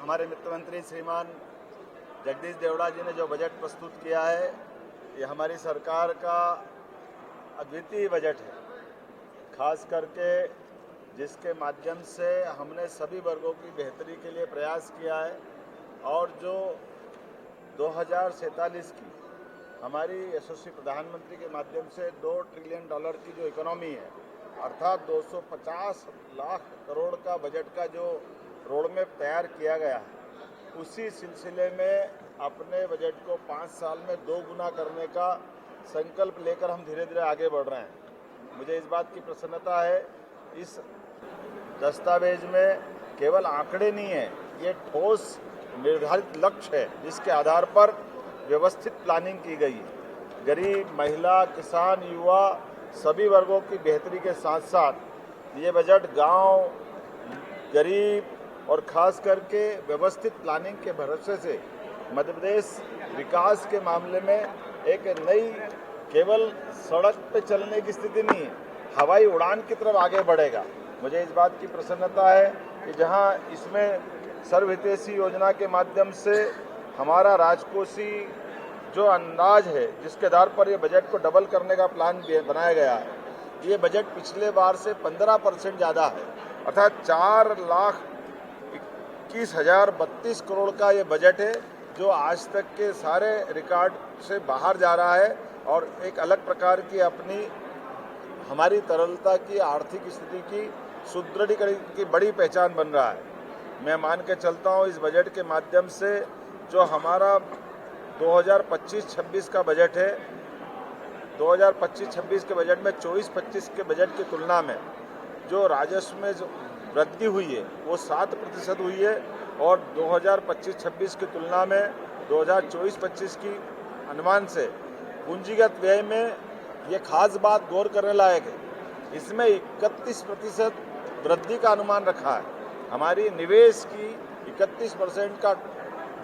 हमारे वित्त मंत्री श्रीमान जगदीश देवड़ा जी ने जो बजट प्रस्तुत किया है, ये हमारी सरकार का अद्वितीय बजट है। खास करके जिसके माध्यम से हमने सभी वर्गों की बेहतरी के लिए प्रयास किया है और जो 2047 की हमारी यशस्वी प्रधानमंत्री के माध्यम से $2 ट्रिलियन की जो इकोनॉमी है, अर्थात 250 लाख करोड़ का बजट का जो रोडमैप तैयार किया गया है, उसी सिलसिले में अपने बजट को 5 साल में 2 गुना करने का संकल्प लेकर हम धीरे धीरे आगे बढ़ रहे हैं। मुझे इस बात की प्रसन्नता है, इस दस्तावेज में केवल आंकड़े नहीं है, ये ठोस निर्धारित लक्ष्य है जिसके आधार पर व्यवस्थित प्लानिंग की गई है। गरीब, महिला, किसान, युवा सभी वर्गों की बेहतरी के साथ साथ ये बजट गांव, गरीब और खास करके व्यवस्थित प्लानिंग के भरोसे से मध्य प्रदेश विकास के मामले में एक नई, केवल सड़क पे चलने की स्थिति नहीं है, हवाई उड़ान की तरफ आगे बढ़ेगा। मुझे इस बात की प्रसन्नता है कि जहां इसमें सर्वहितैषी योजना के माध्यम से हमारा राजकोषीय जो अंदाज है, जिसके आधार पर ये बजट को डबल करने का प्लान बनाया गया है, ये बजट पिछले बार से 15% ज़्यादा है, अर्थात 4,21,032 करोड़ का ये बजट है जो आज तक के सारे रिकॉर्ड से बाहर जा रहा है और एक अलग प्रकार की अपनी हमारी तरलता की, आर्थिक स्थिति की सुदृढ़ीकरण की बड़ी पहचान बन रहा है। मैं मान के चलता हूँ इस बजट के माध्यम से जो हमारा 2025-26 का बजट है, 2025-26 के बजट में 24-25 के बजट की तुलना में जो राजस्व में जो वृद्धि हुई है वो 7% हुई है और 2025-26 की तुलना में 2024-25 की अनुमान से पूंजीगत व्यय में ये खास बात गौर करने लायक है, इसमें 31% वृद्धि का अनुमान रखा है। हमारी निवेश की 31% का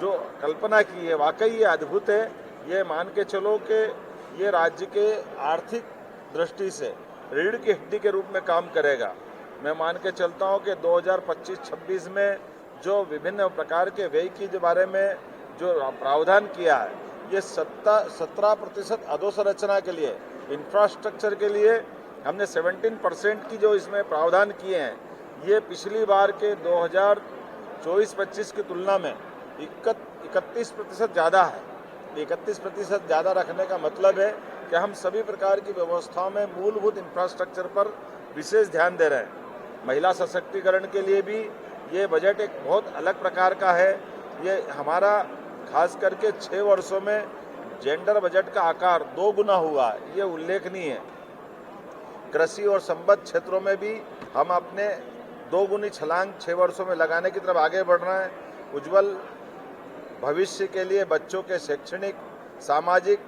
जो कल्पना की है, वाकई ये अद्भुत है। ये मान के चलो कि ये राज्य के आर्थिक दृष्टि से रीढ़ की हड्डी के रूप में काम करेगा। मैं मान के चलता हूँ कि 2025-26 में जो विभिन्न प्रकार के व्यय के बारे में जो प्रावधान किया है, ये 17% अधोसंरचना के लिए, इंफ्रास्ट्रक्चर के लिए हमने 17% की जो इसमें प्रावधान किए हैं, ये पिछली बार के 2024-25 की तुलना में 31% ज़्यादा है। 31% ज़्यादा रखने का मतलब है कि हम सभी प्रकार की व्यवस्थाओं में मूलभूत इंफ्रास्ट्रक्चर पर विशेष ध्यान दे रहे हैं। महिला सशक्तिकरण के लिए भी ये बजट एक बहुत अलग प्रकार का है। ये हमारा खास करके 6 वर्षों में जेंडर बजट का आकार 2 गुना हुआ है, ये उल्लेखनीय है। कृषि और संबद्ध क्षेत्रों में भी हम अपने 2 गुनी छलांग 6 वर्षों में लगाने की तरफ आगे बढ़ रहे हैं। उज्जवल भविष्य के लिए बच्चों के शैक्षणिक, सामाजिक,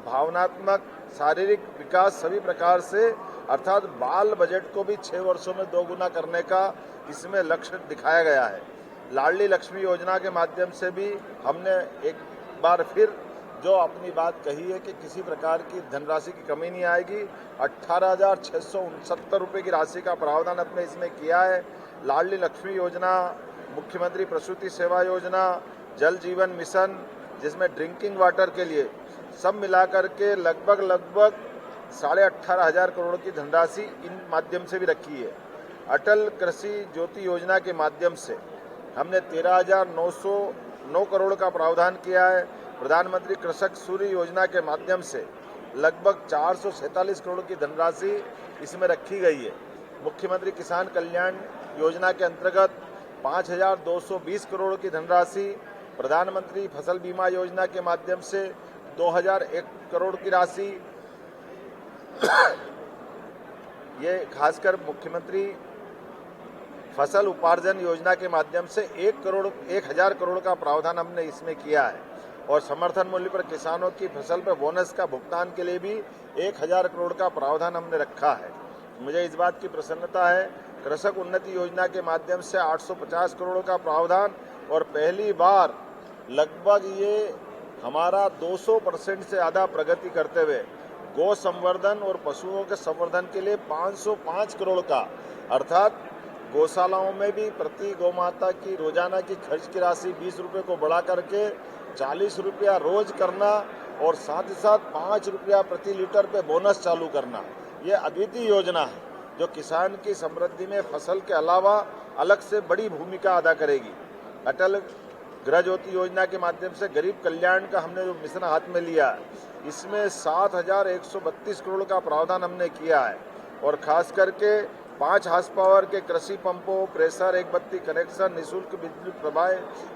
भावनात्मक, शारीरिक विकास सभी प्रकार से, अर्थात बाल बजट को भी 6 वर्षों में 2 गुना करने का इसमें लक्ष्य दिखाया गया है। लाडली लक्ष्मी योजना के माध्यम से भी हमने एक बार फिर जो अपनी बात कही है कि किसी प्रकार की धनराशि की कमी नहीं आएगी। 18,669 रुपये की राशि का प्रावधान अपने इसमें किया है। लाडली लक्ष्मी योजना, मुख्यमंत्री प्रसूति सेवा योजना, जल जीवन मिशन, जिसमें ड्रिंकिंग वाटर के लिए सब मिलाकर के लगभग 18,500 करोड़ की धनराशि इन माध्यम से भी रखी है। अटल कृषि ज्योति योजना के माध्यम से हमने 13,909 करोड़ का प्रावधान किया है। प्रधानमंत्री कृषक सूर्य योजना के माध्यम से लगभग 447 करोड़ की धनराशि इसमें रखी गई है। मुख्यमंत्री किसान कल्याण योजना के अंतर्गत 5,220 करोड़ की धनराशि, प्रधानमंत्री फसल बीमा योजना के माध्यम से 2,001 करोड़ की राशि, ये खासकर मुख्यमंत्री फसल उपार्जन योजना के माध्यम से 1,000 करोड़ का प्रावधान हमने इसमें किया है। और समर्थन मूल्य पर किसानों की फसल पर बोनस का भुगतान के लिए भी 1,000 करोड़ का प्रावधान हमने रखा है। मुझे इस बात की प्रसन्नता है, कृषक उन्नति योजना के माध्यम से 850 करोड़ का प्रावधान और पहली बार लगभग ये हमारा 200% से ज़्यादा प्रगति करते हुए गौ संवर्धन और पशुओं के संवर्धन के लिए 505 करोड़ का, अर्थात गौशालाओं में भी प्रति गौमाता की रोजाना की खर्च की राशि 20 रुपये को बढ़ा करके 40 रुपया रोज करना और साथ ही साथ 5 रुपया प्रति लीटर पे बोनस चालू करना, ये अद्वितीय योजना है जो किसान की समृद्धि में फसल के अलावा अलग से बड़ी भूमिका अदा करेगी। अटल गृह ज्योति योजना के माध्यम से गरीब कल्याण का हमने जो मिशन हाथ में लिया है, इसमें 7,132 करोड़ का प्रावधान हमने किया है और खास करके 5 हार्स पावर के कृषि पंपों, प्रेशर, एक बत्ती कनेक्शन, निःशुल्क बिजली प्रवाह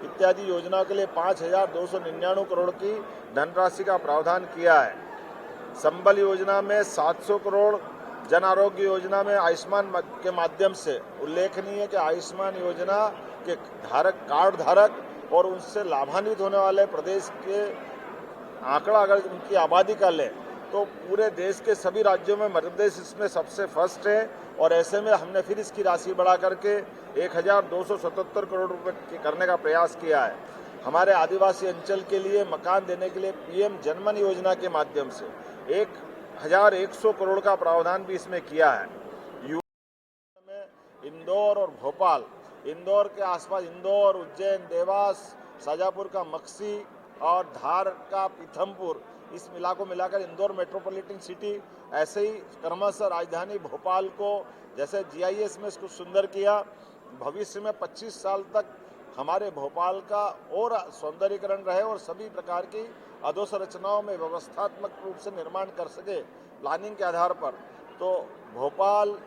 इत्यादि योजनाओं के लिए 5,299 करोड़ की धनराशि का प्रावधान किया है। संबल योजना में 700 करोड़, जन आरोग्य योजना में आयुष्मान के माध्यम से उल्लेखनीय है कि आयुष्मान योजना के कार्ड धारक और उनसे लाभान्वित होने वाले प्रदेश के आंकड़ा अगर उनकी आबादी का लें तो पूरे देश के सभी राज्यों में मध्य प्रदेश इसमें सबसे फर्स्ट है और ऐसे में हमने फिर इसकी राशि बढ़ा करके 1,277 करोड़ रुपए करने का प्रयास किया है। हमारे आदिवासी अंचल के लिए मकान देने के लिए पीएम जनमन योजना के माध्यम से 1,100 करोड़ का प्रावधान भी इसमें किया है। में इंदौर और भोपाल, इंदौर के आसपास इंदौर, उज्जैन, देवास, शाजापुर का मक्सी और धार का पीथमपुर, इस मिला को मिलाकर इंदौर मेट्रोपॉलिटन सिटी, ऐसे ही क्रमशः राजधानी भोपाल को जैसे जीआईएस में इसको सुंदर किया, भविष्य में 25 साल तक हमारे भोपाल का और सौंदर्यीकरण रहे और सभी प्रकार की अधोसंरचनाओं में व्यवस्थात्मक रूप से निर्माण कर सके प्लानिंग के आधार पर। तो भोपाल,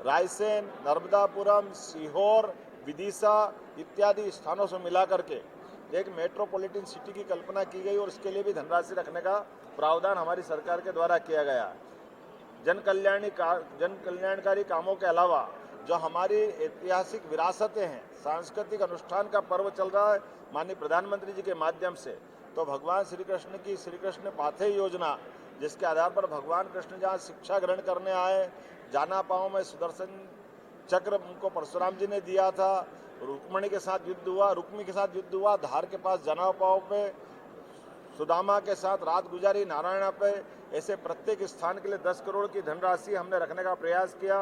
रायसेन, नर्मदापुरम, सीहोर, विदिशा इत्यादि स्थानों से मिला करके एक मेट्रोपॉलिटन सिटी की कल्पना की गई और इसके लिए भी धनराशि रखने का प्रावधान हमारी सरकार के द्वारा किया गया। जन कल्याणकारी कामों के अलावा जो हमारी ऐतिहासिक विरासतें हैं, सांस्कृतिक अनुष्ठान का पर्व चल रहा है माननीय प्रधानमंत्री जी के माध्यम से, तो भगवान श्री कृष्ण की श्री कृष्ण पाथेय योजना, जिसके आधार पर भगवान कृष्ण जहाँ शिक्षा ग्रहण करने आए, जाना पाँव में सुदर्शन चक्र उनको परशुराम जी ने दिया था, रुक्मिणी के साथ युद्ध हुआ, धार के पास जनाव पाव पे सुदामा के साथ रात गुजारी नारायणा पे, ऐसे प्रत्येक स्थान के लिए 10 करोड़ की धनराशि हमने रखने का प्रयास किया।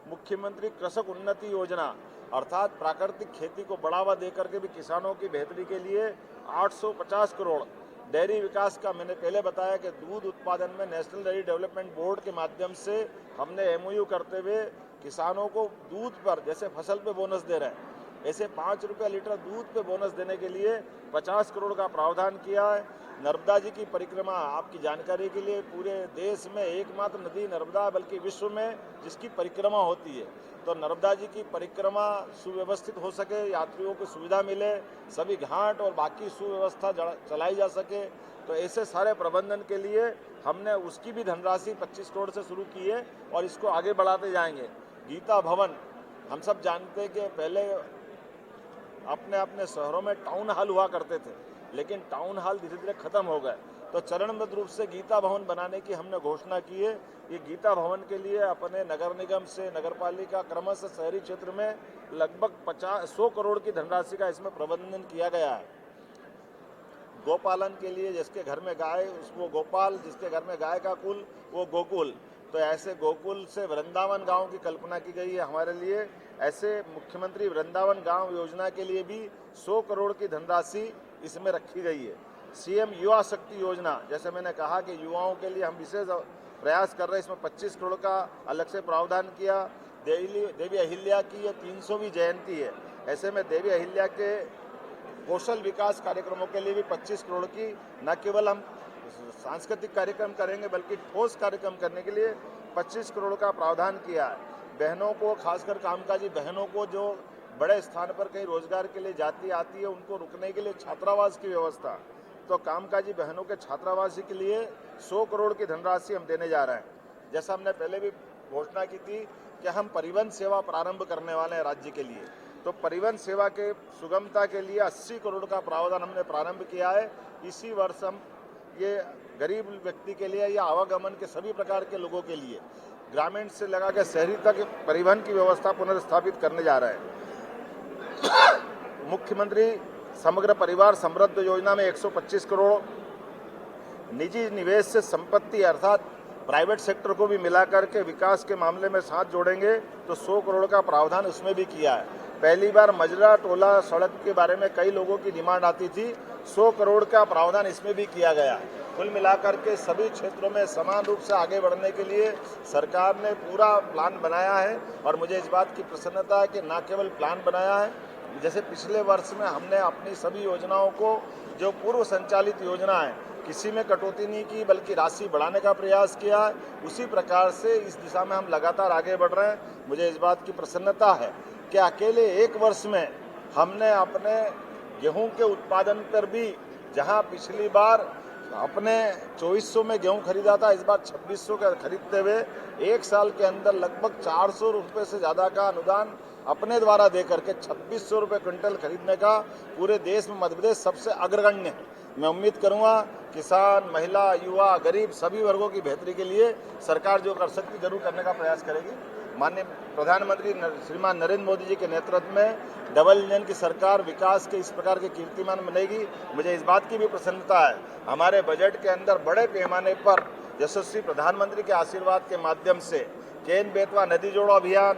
मुख्यमंत्री कृषक उन्नति योजना अर्थात प्राकृतिक खेती को बढ़ावा देकर के भी किसानों की बेहतरी के लिए 850 करोड़। डेयरी विकास का मैंने पहले बताया कि दूध उत्पादन में नेशनल डेयरी डेवलपमेंट बोर्ड के माध्यम से हमने एमओयू करते हुए किसानों को दूध पर जैसे फसल पे बोनस दे रहे हैं, ऐसे 5 रुपये लीटर दूध पे बोनस देने के लिए 50 करोड़ का प्रावधान किया है। नर्मदा जी की परिक्रमा, आपकी जानकारी के लिए, पूरे देश में एकमात्र नदी नर्मदा बल्कि विश्व में जिसकी परिक्रमा होती है, तो नर्मदा जी की परिक्रमा सुव्यवस्थित हो सके, यात्रियों को सुविधा मिले, सभी घाट और बाकी सुव्यवस्था चलाई जा सके, तो ऐसे सारे प्रबंधन के लिए हमने उसकी भी धनराशि 25 करोड़ से शुरू की है और इसको आगे बढ़ाते जाएंगे। गीता भवन, हम सब जानते हैं कि पहले अपने अपने शहरों में टाउन हॉल हुआ करते थे, लेकिन टाउन हॉल धीरे धीरे खत्म हो गए, तो चरणबद्ध रूप से गीता भवन बनाने की हमने घोषणा की है। ये गीता भवन के लिए अपने नगर निगम से नगर पालिका क्रमशः शहरी क्षेत्र में लगभग 100 करोड़ की धनराशि का इसमें प्रबंधन किया गया है। गोपालन के लिए जिसके घर में गाय उसको गोपाल, जिसके घर में गाय का कुल वो गोकुल, तो ऐसे गोकुल से वृंदावन गांव की कल्पना की गई है हमारे लिए। ऐसे मुख्यमंत्री वृंदावन गांव योजना के लिए भी 100 करोड़ की धनराशि इसमें रखी गई है। सीएम युवा शक्ति योजना, जैसे मैंने कहा कि युवाओं के लिए हम विशेष प्रयास कर रहे हैं, इसमें 25 करोड़ का अलग से प्रावधान किया। देवी अहिल्या की ये 300वीं जयंती है, ऐसे में देवी अहिल्या के कौशल विकास कार्यक्रमों के लिए भी 25 करोड़ की, न केवल हम सांस्कृतिक कार्यक्रम करेंगे बल्कि ठोस कार्यक्रम करने के लिए 25 करोड़ का प्रावधान किया है। बहनों को, खासकर कामकाजी बहनों को जो बड़े स्थान पर कहीं रोजगार के लिए जाती आती है, उनको रुकने के लिए छात्रावास की व्यवस्था, तो कामकाजी बहनों के छात्रावास के लिए 100 करोड़ की धनराशि हम देने जा रहे हैं। जैसा हमने पहले भी घोषणा की थी कि हम परिवहन सेवा प्रारंभ करने वाले हैं राज्य के लिए, तो परिवहन सेवा के सुगमता के लिए 80 करोड़ का प्रावधान हमने प्रारंभ किया है। इसी वर्ष हम ये गरीब व्यक्ति के लिए या आवागमन के सभी प्रकार के लोगों के लिए ग्रामीण से लगा के शहरी तक परिवहन की व्यवस्था पुनर्स्थापित करने जा रहे हैं। मुख्यमंत्री समग्र परिवार समृद्ध योजना में 125 करोड़, निजी निवेश से संपत्ति अर्थात प्राइवेट सेक्टर को भी मिला करके विकास के मामले में साथ जोड़ेंगे तो 100 करोड़ का प्रावधान उसमें भी किया है। पहली बार मजरा टोला सड़क के बारे में कई लोगों की डिमांड आती थी, 100 करोड़ का प्रावधान इसमें भी किया गया। कुल मिलाकर के सभी क्षेत्रों में समान रूप से आगे बढ़ने के लिए सरकार ने पूरा प्लान बनाया है और मुझे इस बात की प्रसन्नता है कि न केवल प्लान बनाया है, जैसे पिछले वर्ष में हमने अपनी सभी योजनाओं को जो पूर्व संचालित योजना है किसी में कटौती नहीं की बल्कि राशि बढ़ाने का प्रयास किया है, उसी प्रकार से इस दिशा में हम लगातार आगे बढ़ रहे हैं। मुझे इस बात की प्रसन्नता है कि अकेले एक वर्ष में हमने अपने गेहूं के उत्पादन पर भी, जहां पिछली बार अपने 2400 में गेहूं खरीदा था, इस बार 2600 का खरीदते हुए एक साल के अंदर लगभग 400 रुपये से ज़्यादा का अनुदान अपने द्वारा दे करके 2600 रुपये क्विंटल खरीदने का पूरे देश में मध्य प्रदेश सबसे अग्रगण्य है। मैं उम्मीद करूंगा किसान, महिला, युवा, गरीब सभी वर्गों की बेहतरी के लिए सरकार जो कर सकती जरूर करने का प्रयास करेगी। माननीय प्रधानमंत्री श्रीमान नरेंद्र मोदी जी के नेतृत्व में डबल इंजन की सरकार विकास के इस प्रकार के कीर्तिमान बनेगी। मुझे इस बात की भी प्रसन्नता है हमारे बजट के अंदर बड़े पैमाने पर यशस्वी प्रधानमंत्री के आशीर्वाद के माध्यम से केन बेतवा नदी जोड़ो अभियान,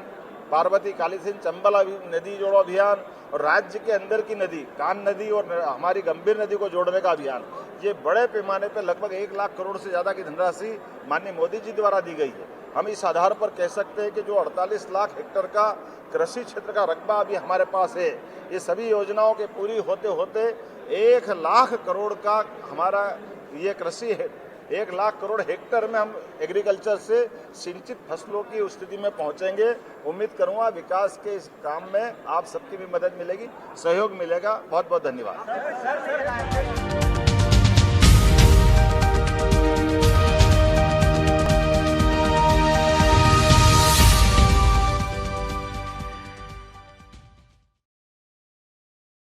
पार्वती काली सिंह चंबल नदी जोड़ो अभियान और राज्य के अंदर की नदी कान नदी और हमारी गंभीर नदी को जोड़ने का अभियान, ये बड़े पैमाने पर लगभग 1 लाख करोड़ से ज़्यादा की धनराशि माननीय मोदी जी द्वारा दी गई है। हम इस आधार पर कह सकते हैं कि जो 48 लाख हेक्टेयर का कृषि क्षेत्र का रकबा अभी हमारे पास है, ये सभी योजनाओं के पूरी होते होते 1 लाख करोड़ का हमारा ये कृषि है। 1 लाख करोड़ हेक्टेयर में हम एग्रीकल्चर से सिंचित फसलों की स्थिति में पहुंचेंगे। उम्मीद करूंगा विकास के इस काम में आप सबकी भी मदद मिलेगी, सहयोग मिलेगा। बहुत बहुत धन्यवाद।